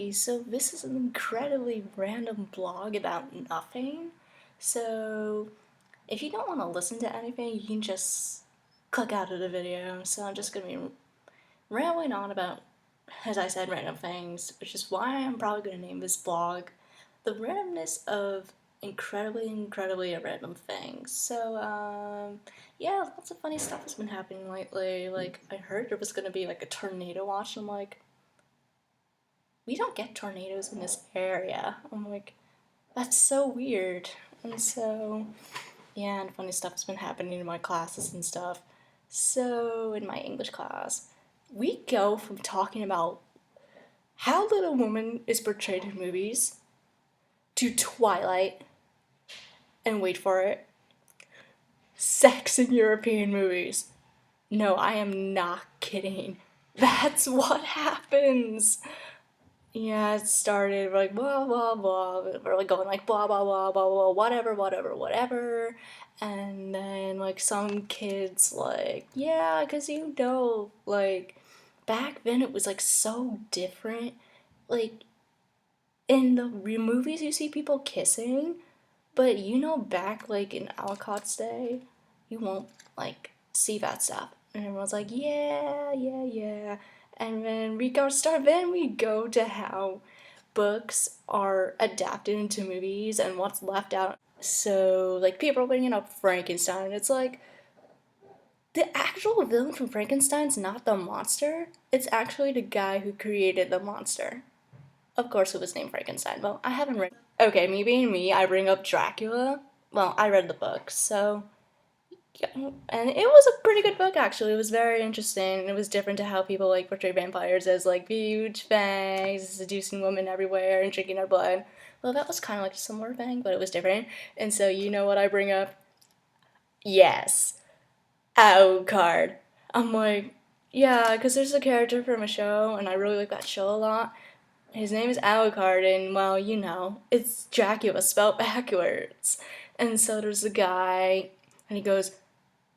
Hey, so this is an incredibly random blog about nothing. So, if you don't want to listen to anything, you can just click out of the video. So I'm just gonna be rambling on about, as I said, random things, which is why I'm probably gonna name this blog The Randomness of Incredibly Random Things. So, yeah, lots of funny stuff has been happening lately. Like, I heard there was gonna be like a tornado watch, and I'm like, we don't get tornadoes in this area. I'm like, that's so weird. And so, yeah, and funny stuff's been happening in my classes and stuff. So, in my English class, we go from talking about how Little Woman is portrayed in movies to Twilight, and wait for it, sex in European movies. No, I am not kidding. That's what happens. Yeah, it started like blah blah blah. We're like going like blah blah blah blah blah whatever, and then like some kids like yeah, cause like back then it was like so different. Like in the movies you see people kissing, but back like in Alcott's day, you won't like see that stuff. And everyone's like, yeah. And then we go to how books are adapted into movies and what's left out. So, like, people are bringing up Frankenstein, and it's like, the actual villain from Frankenstein's not the monster. It's actually the guy who created the monster. Of course, it was named Frankenstein. Well, I haven't read. Okay, me being me, I bring up Dracula. Well, I read the book, so yeah, and it was a pretty good book actually. It was very interesting. It was different to how people like portray vampires as like huge fangs, seducing women everywhere, and drinking their blood. Well, that was kind of like a similar thing, but it was different. And so you know what I bring up? Yes, Alucard. I'm like, yeah, because there's a character from a show, and I really like that show a lot. His name is Alucard, and well, it's Dracula spelled backwards. And so there's a guy, and he goes,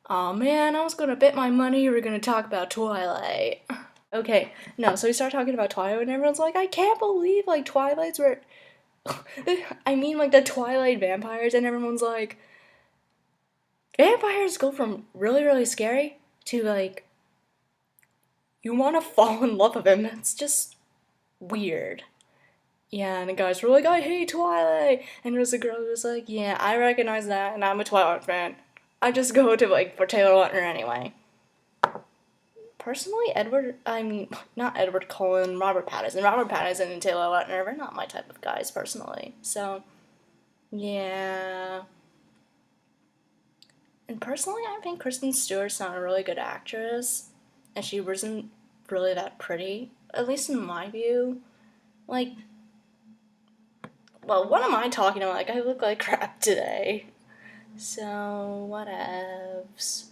"Aw man, I was gonna bet my money you were gonna talk about Twilight." Okay, no, so we start talking about Twilight, and everyone's like, I can't believe, like, Twilight's were. I mean, like, the Twilight vampires, and everyone's like, vampires go from really, really scary to, like, you wanna fall in love with them. That's just weird. Yeah, and the guys were like, I hate Twilight. And there was a girl who was like, yeah, I recognize that, and I'm a Twilight fan. I just go to, like, for Taylor Lautner anyway. Personally, not Edward Cullen, Robert Pattinson. Robert Pattinson and Taylor Lautner are not my type of guys, personally. So, yeah. And personally, I think Kristen Stewart's not a really good actress, and she wasn't really that pretty, at least in my view. Like, well, what am I talking about? Like, I look like crap today. So, what else?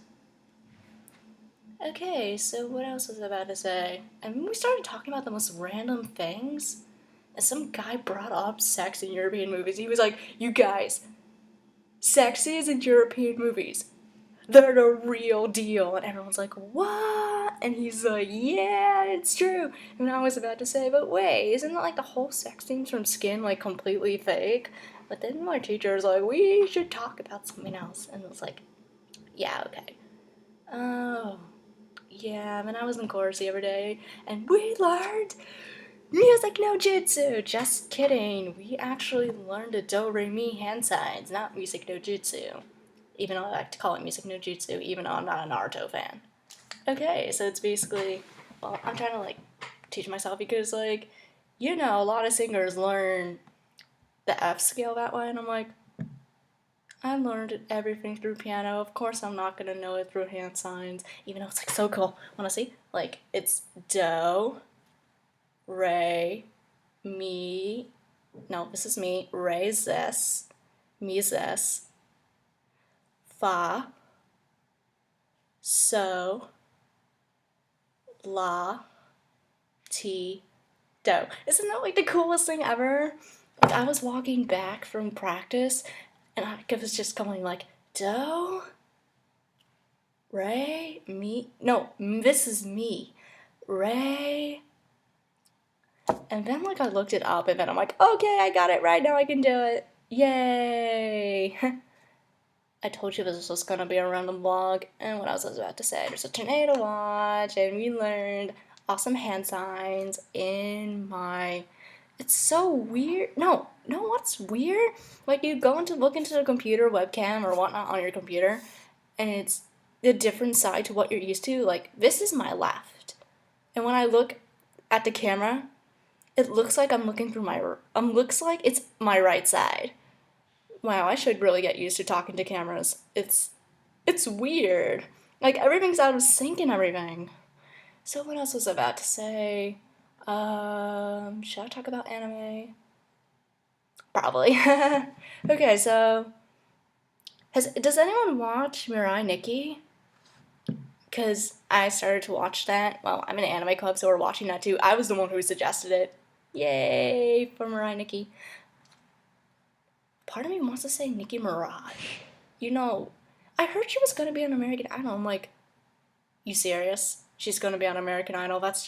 Okay, so what else was I about to say? I mean, we started talking about the most random things, and some guy brought up sex in European movies. He was like, you guys, sex is in European movies. They're the real deal. And everyone's like, what? And he's like, yeah, it's true. And I was about to say, but wait, isn't that like the whole sex scenes from Skin like completely fake? But then my teacher was like, we should talk about something else. And it was like, yeah, okay. Oh, yeah, and I was in chorus the other day, and we learned music no jutsu. Just kidding. We actually learned the do re mi hand signs, not music no jutsu. Even though I like to call it music no jutsu, even though I'm not a Naruto fan. Okay, so it's basically, well, I'm trying to like teach myself because like, a lot of singers learn the F scale that way, and I'm like, I learned everything through piano. Of course, I'm not gonna know it through hand signs, even though it's like so cool. Wanna see? Like, it's do, re, mi. No, this is me. Re is this. Mi is this. Fa, so, la, ti, do. Isn't that like the coolest thing ever? Like, I was walking back from practice, and I was just going like, do, re, mi. No, this is me. Re, And then, like, I looked it up, and then I'm like, okay, I got it right now, I can do it. Yay! I told you this was gonna be a random vlog, and what else I was about to say, there's a tornado watch, and we learned awesome hand signs in my... It's so weird. No, what's weird? Like, you go into look into the computer webcam or whatnot on your computer, and it's the different side to what you're used to. Like, this is my left. And when I look at the camera, it looks like I'm looking through my... looks like it's my right side. Wow, I should really get used to talking to cameras. It's weird. Like, everything's out of sync and everything. So what else was I about to say? Should I talk about anime? Probably. Okay, so does anyone watch Mirai Nikki? Because I started to watch that. Well, I'm in an anime club, so we're watching that too. I was the one who suggested it. Yay for Mirai Nikki. Part of me wants to say Nicki Minaj. You know, I heard she was gonna be on American Idol. I'm like, you serious? She's gonna be on American Idol? That's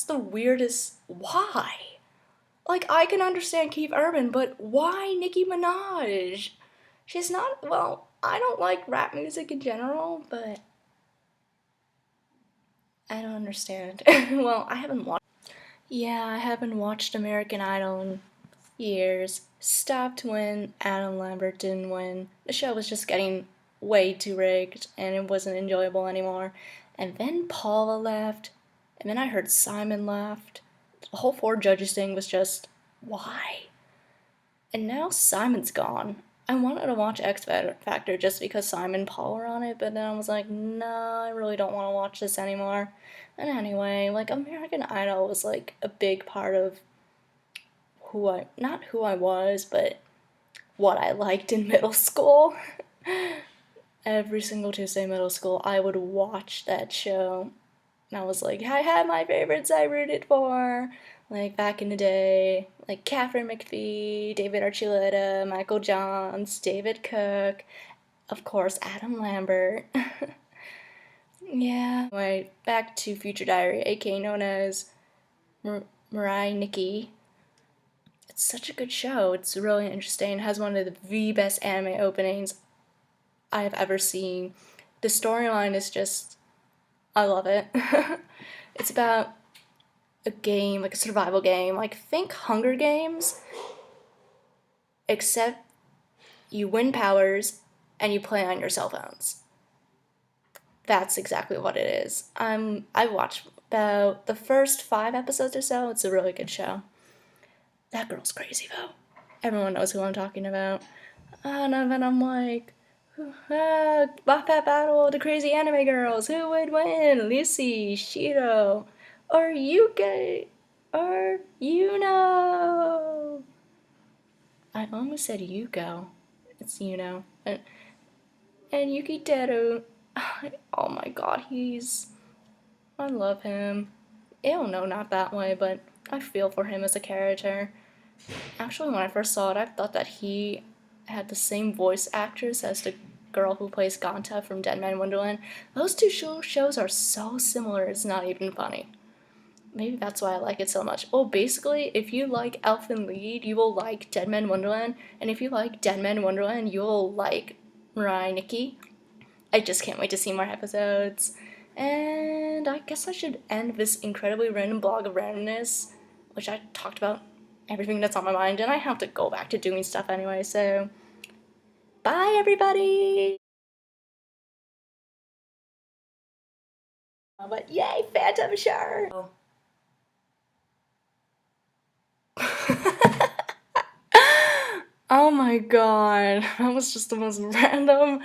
the weirdest. Why? Like, I can understand Keith Urban, but why Nicki Minaj? She's not, well, I don't like rap music in general, but I don't understand. Well, I haven't watched American Idol in years. Stopped when Adam Lambert didn't win. The show was just getting way too rigged, and it wasn't enjoyable anymore. And then Paula left, and then I heard Simon left. The whole 4 judges thing was just, why? And now Simon's gone. I wanted to watch X Factor just because Simon and Paul were on it, but then I was like, nah, I really don't want to watch this anymore. And anyway, like, American Idol was like a big part of not who I was, but what I liked in middle school. Every single Tuesday middle school, I would watch that show. And I was like, I had my favorites I rooted for. Like, back in the day, like Catherine McPhee, David Archuleta, Michael Johns, David Cook, of course, Adam Lambert. Yeah. Anyway, back to Future Diary, aka known as Mirai Nikki. It's such a good show. It's really interesting. It has one of the best anime openings I have ever seen. The storyline is just... I love it. It's about a game, like a survival game, like think Hunger Games, except you win powers and you play on your cell phones. That's exactly what it is. I watched about the first 5 episodes or so. It's a really good show. That girl's crazy though. Everyone knows who I'm talking about. And then I'm like, that battle of the crazy anime girls. Who would win? Lucy, Shiro, or Yuki, or Yuno? I almost said Yuko. It's Yuno. And Yuki Teru. Oh my god, I love him. Ew, no, not that way, but I feel for him as a character. Actually, when I first saw it, I thought that he had the same voice actress as the girl who plays Ganta from Dead Man Wonderland. Those two shows are so similar, it's not even funny. Maybe that's why I like it so much. Well, basically, if you like Elfen Lied, you will like Dead Man Wonderland, and if you like Dead Man Wonderland, you will like Mirai Nikki. I just can't wait to see more episodes. And I guess I should end this incredibly random blog of randomness, which I talked about everything that's on my mind, and I have to go back to doing stuff anyway, so bye everybody! But yay, Phantom shirt! Oh my god, that was just the most random